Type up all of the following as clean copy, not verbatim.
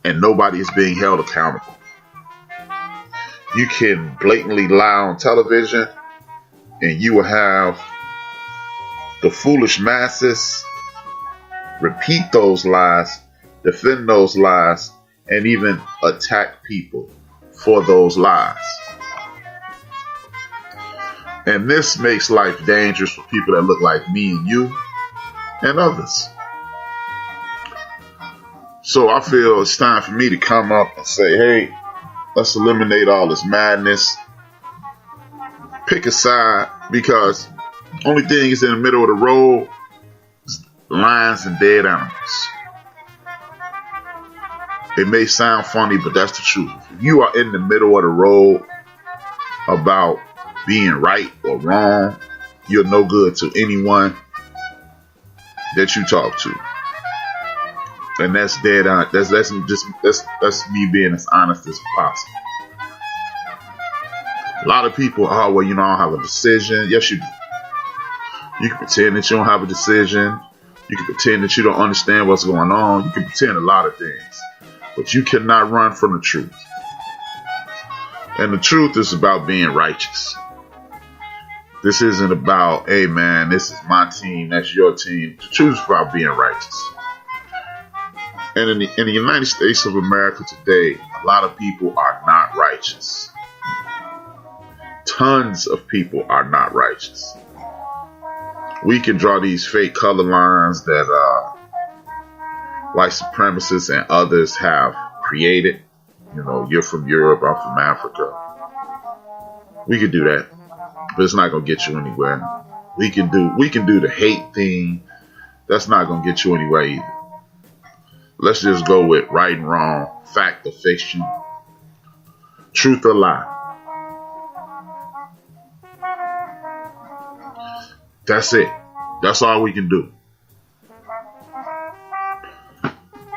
and nobody is being held accountable. You can blatantly lie on television, and you will have the foolish masses repeat those lies, defend those lies, and even attack people for those lies. And this makes life dangerous for people that look like me and you and others. So I feel it's time for me to come up and say, hey, let's eliminate all this madness. Pick a side, because only thing is in the middle of the road is lions and dead animals. It may sound funny, but that's the truth. If you are in the middle of the road about being right or wrong, you're no good to anyone that you talk to. And that's dead on. That's me being as honest as possible. A lot of people, oh well, I don't have a decision. Yes, you do. You can pretend that you don't have a decision. You can pretend that you don't understand what's going on. You can pretend a lot of things, but you cannot run from the truth. And the truth is about being righteous. This isn't about, hey man, this is my team, that's your team. The truth is about being righteous. And in the United States of America today, a lot of people are not righteous. Tons of people are not righteous. We can draw these fake color lines that white supremacists and others have created. You're from Europe, I'm from Africa. We could do that, but it's not gonna get you anywhere. We can do the hate thing. That's not gonna get you anywhere either. Let's just go with right and wrong, fact or fiction, truth or lie. That's it. That's all we can do.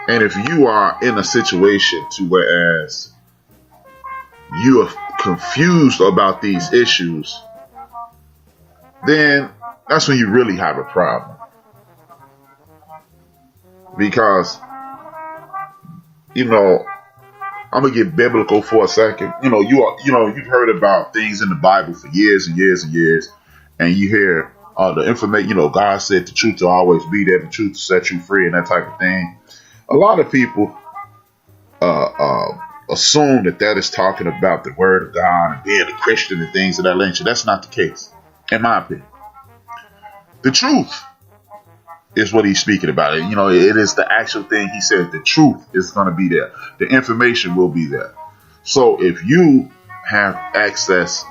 And if you are in a situation to whereas you are confused about these issues, then that's when you really have a problem. Because, I'm gonna get biblical for a second. You've heard about things in the Bible for years and years and years, and you hear the information. God said the truth will always be there, the truth will set you free, and that type of thing. A lot of people assume that is talking about the Word of God and being a Christian and things of that nature. That's not the case, in my opinion. The truth is what he's speaking about. It is the actual thing. He says the truth is going to be there. The information will be there. So if you have access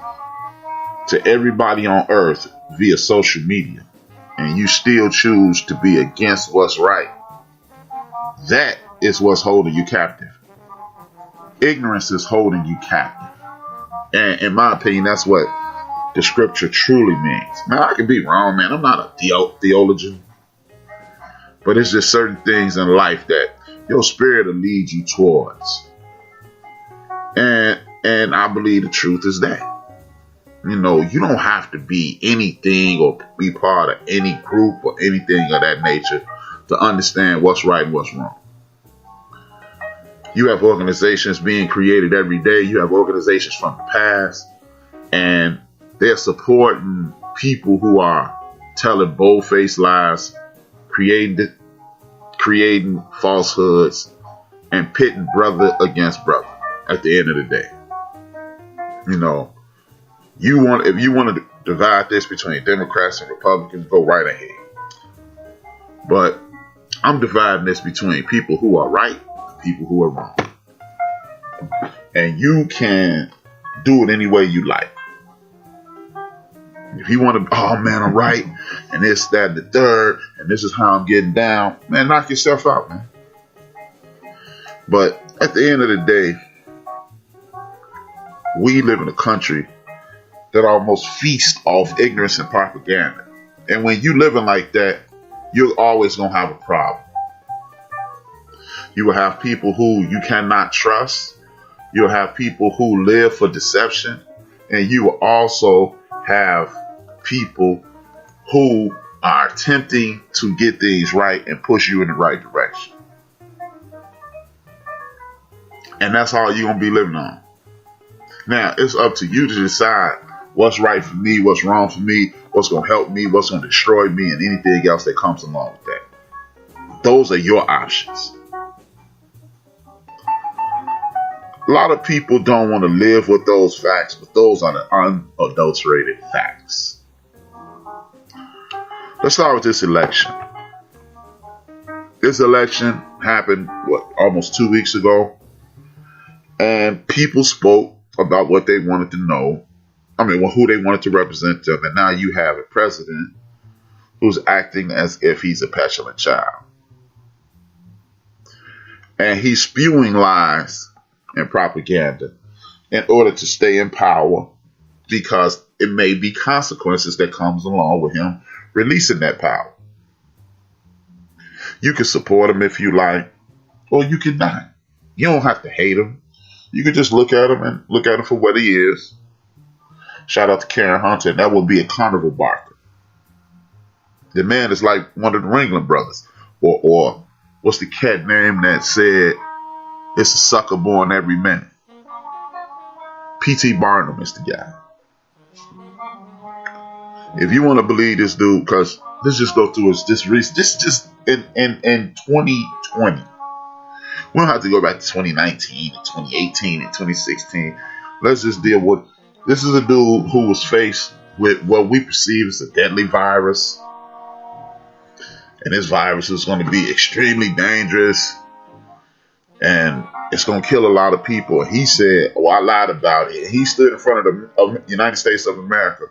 to everybody on earth via social media and you still choose to be against what's right, that is what's holding you captive. Ignorance is holding you captive. And in my opinion, that's what the scripture truly means. Now, I could be wrong, man. I'm not a theologian. But it's just certain things in life that your spirit will lead you towards. And I believe the truth is that. You don't have to be anything or be part of any group or anything of that nature to understand what's right and what's wrong. You have organizations being created every day. You have organizations from the past, and they're supporting people who are telling bold-faced lies, creating falsehoods, and pitting brother against brother at the end of the day. If you want to divide this between Democrats and Republicans, go right ahead. But I'm dividing this between people who are right and people who are wrong. And you can do it any way you like. If you want to, oh man, I'm right, and this, that, and the third, and this is how I'm getting down, man, knock yourself out, man. But at the end of the day, we live in a country that almost feasts off ignorance and propaganda. And when you living like that, you're always going to have a problem. You will have people who you cannot trust. You'll have people who live for deception. And you will also have people who are attempting to get things right and push you in the right direction. And that's all you're going to be living on. Now, it's up to you to decide what's right for me, what's wrong for me, what's going to help me, what's going to destroy me, and anything else that comes along with that. Those are your options. A lot of people don't want to live with those facts, but those are the unadulterated facts. Let's start with this election. This election happened, almost 2 weeks ago? And people spoke about what they wanted to know. Who they wanted to represent them. And now you have a president who's acting as if he's a petulant child. And he's spewing lies and propaganda in order to stay in power, because it may be consequences that comes along with him releasing that power. You can support him if you like, or you can not. You don't have to hate him. You can just look at him for what he is. Shout out to Karen Hunter, and that would be a carnival barker. The man is like one of the Ringling brothers, or what's the cat name that said it's a sucker born every minute? P.T. Barnum is the guy. If you want to believe this dude, because let's just go through this just in 2020. We don't have to go back to 2019 and 2018 and 2016. Let's just deal with, this is a dude who was faced with what we perceive as a deadly virus. And this virus is going to be extremely dangerous. And it's going to kill a lot of people. He said, I lied about it. He stood in front of the United States of America,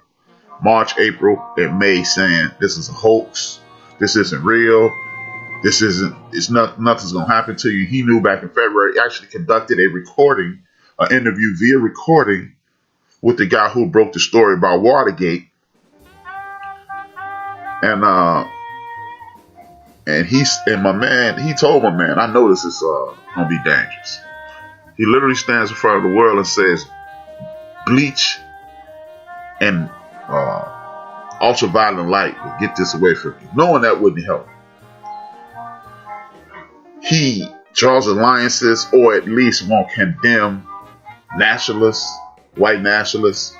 March, April, and May, saying this is a hoax. This isn't real. Nothing's going to happen to you. He knew back in February. He actually conducted an interview via recording with the guy who broke the story about Watergate. And he told my man, I know this is going to be dangerous. He literally stands in front of the world and says, bleach and ultraviolet light will get this away from you. Knowing that wouldn't help. He draws alliances, or at least won't condemn nationalists, white nationalists.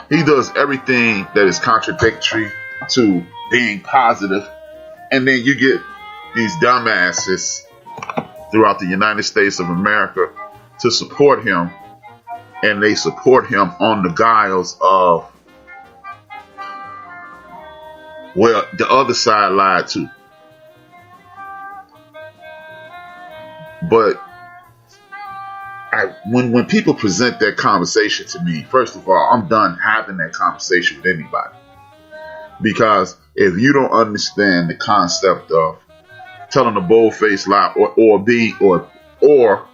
He does everything that is contradictory to being positive. And then you get these dumbasses throughout the United States of America to support him. And they support him on the guise of, well, the other side lied too. But when people present that conversation to me, first of all, I'm done having that conversation with anybody. Because if you don't understand the concept of telling a bold-faced lie or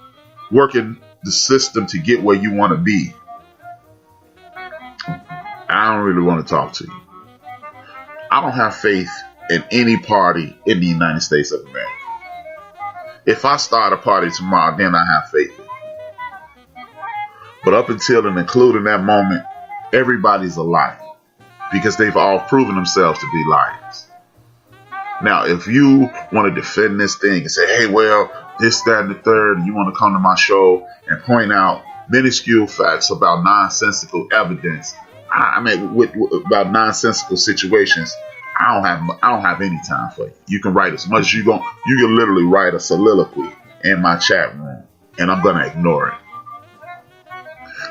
working the system to get where you want to be, I don't really want to talk to you. I don't have faith in any party in the United States of America. If I start a party tomorrow, then I have faith in it. But up until and including that moment, everybody's a liar, because they've all proven themselves to be liars. Now, if you want to defend this thing and say, hey, well, this, that, and the third, and you want to come to my show and point out minuscule facts about nonsensical evidence, about nonsensical situations, I don't have any time for you. You can write as much as you want. You can literally write a soliloquy in my chat room, and I'm going to ignore it.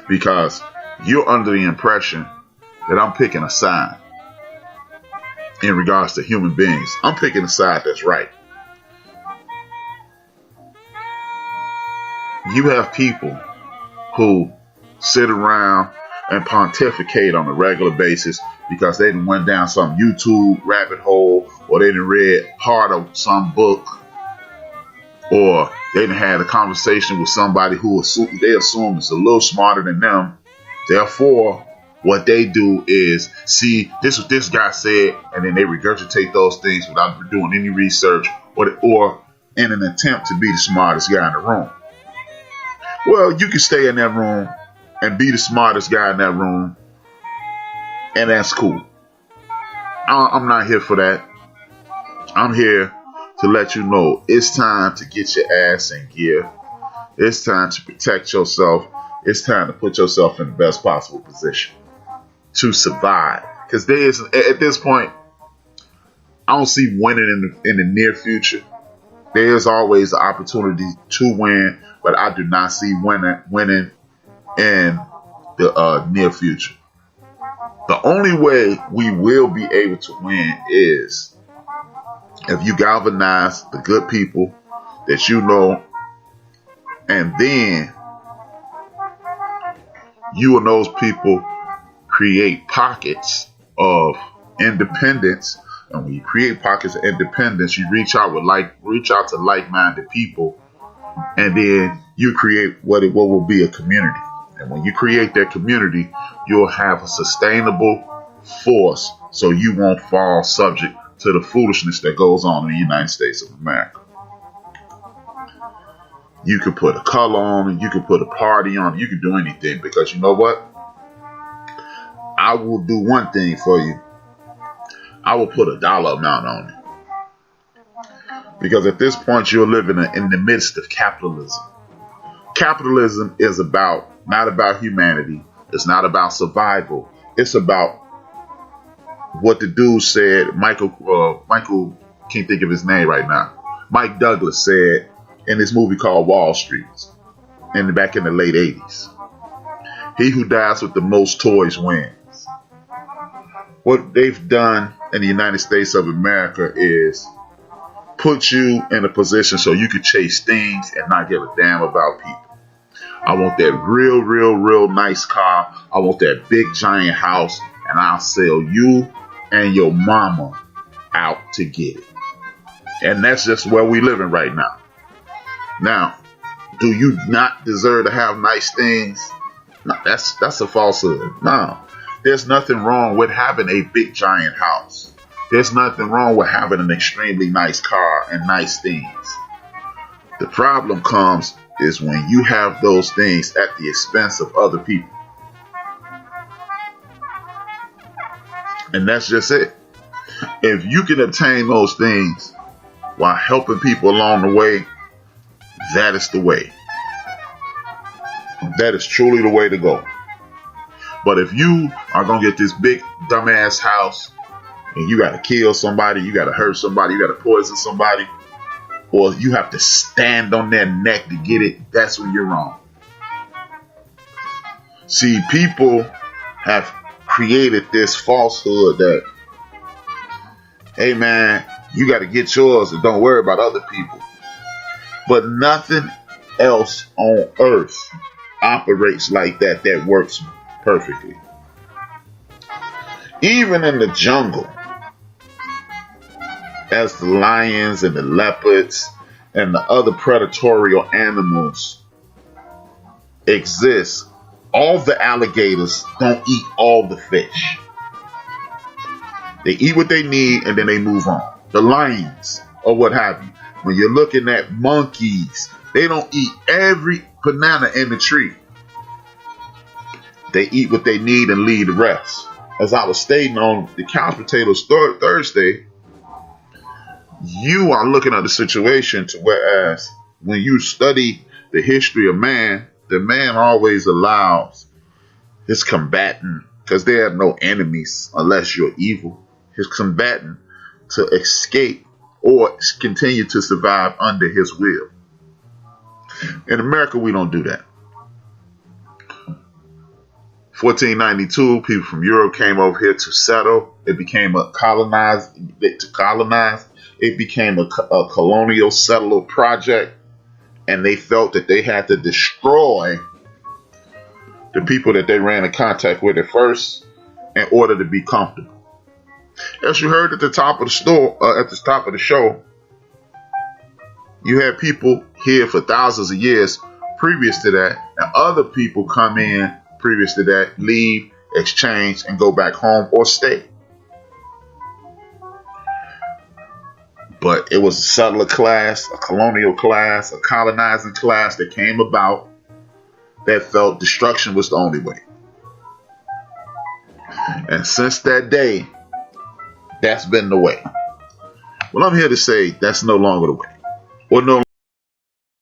Because you're under the impression that I'm picking a side in regards to human beings. I'm picking a side that's right. You have people who sit around and pontificate on a regular basis because they done went down some YouTube rabbit hole, or they done read part of some book, or they done had a conversation with somebody who they assume is a little smarter than them. Therefore, what they do is see this what this guy said, and then they regurgitate those things without doing any research or in an attempt to be the smartest guy in the room. Well, you can stay in that room and be the smartest guy in that room, and that's cool. I'm not here for that. I'm here to let you know it's time to get your ass in gear. It's time to protect yourself. It's time to put yourself in the best possible position to survive. Because there is, at this point, I don't see winning in the near future. There is always an opportunity to win, but I do not see winning in the near future. The only way we will be able to win is if you galvanize the good people that you know, and then you and those people create pockets of independence. And when you create pockets of independence, you reach out to like-minded people, and then you create what will be a community. And when you create that community, you'll have a sustainable force, so you won't fall subject to the foolishness that goes on in the United States of America. You can put a color on it, you can put a party on it, you can do anything, because you know what? I will do one thing for you. I will put a dollar amount on it. Because at this point, you're living in the midst of capitalism. Capitalism is not about humanity. It's not about survival. It's about what the dude said. Michael, can't think of his name right now. Mike Douglas said in this movie called Wall Street, back in the late 80s. He who dies with the most toys wins. What they've done in the United States of America is put you in a position so you can chase things and not give a damn about people. I want that real nice car. I want that big giant house, and I'll sell you and your mama out to get it. And that's just where we living right now. Now, do you not deserve to have nice things? No, that's a falsehood. No, there's nothing wrong with having a big giant house. There's nothing wrong with having an extremely nice car and nice things. The problem comes is when you have those things at the expense of other people. And that's just it. If you can obtain those things while helping people along the way, that is the way. That is truly the way to go. But if you are going to get this big dumbass house and you got to kill somebody, you got to hurt somebody, you got to poison somebody, or you have to stand on their neck to get it, that's when you're wrong. See, people have created this falsehood that, hey man, you got to get yours and don't worry about other people. But nothing else on earth operates like that works perfectly. Even in the jungle, as the lions and the leopards and the other predatory animals exist, all the alligators don't eat all the fish. They eat what they need and then they move on. The lions or what have you. When you're looking at monkeys, they don't eat every banana in the tree. They eat what they need and leave the rest. As I was stating on the Couch Potatoes Thursday, you are looking at the situation to whereas when you study the history of man, the man always allows his combatant, because they have no enemies unless you're evil, his combatant to escape or continue to survive under his will. In America, we don't do that. 1492, people from Europe came over here to settle. It became a colonize. It became a colonial settler project, and they felt that they had to destroy the people that they ran in contact with at first in order to be comfortable. As you heard at the top of the show, you had people here for thousands of years previous to that, and other people come in previous to that, leave, exchange, and go back home or stay. But it was a settler class, a colonial class, a colonizing class that came about that felt destruction was the only way. And since that day, that's been the way. Well, I'm here to say that's no longer the way. Or no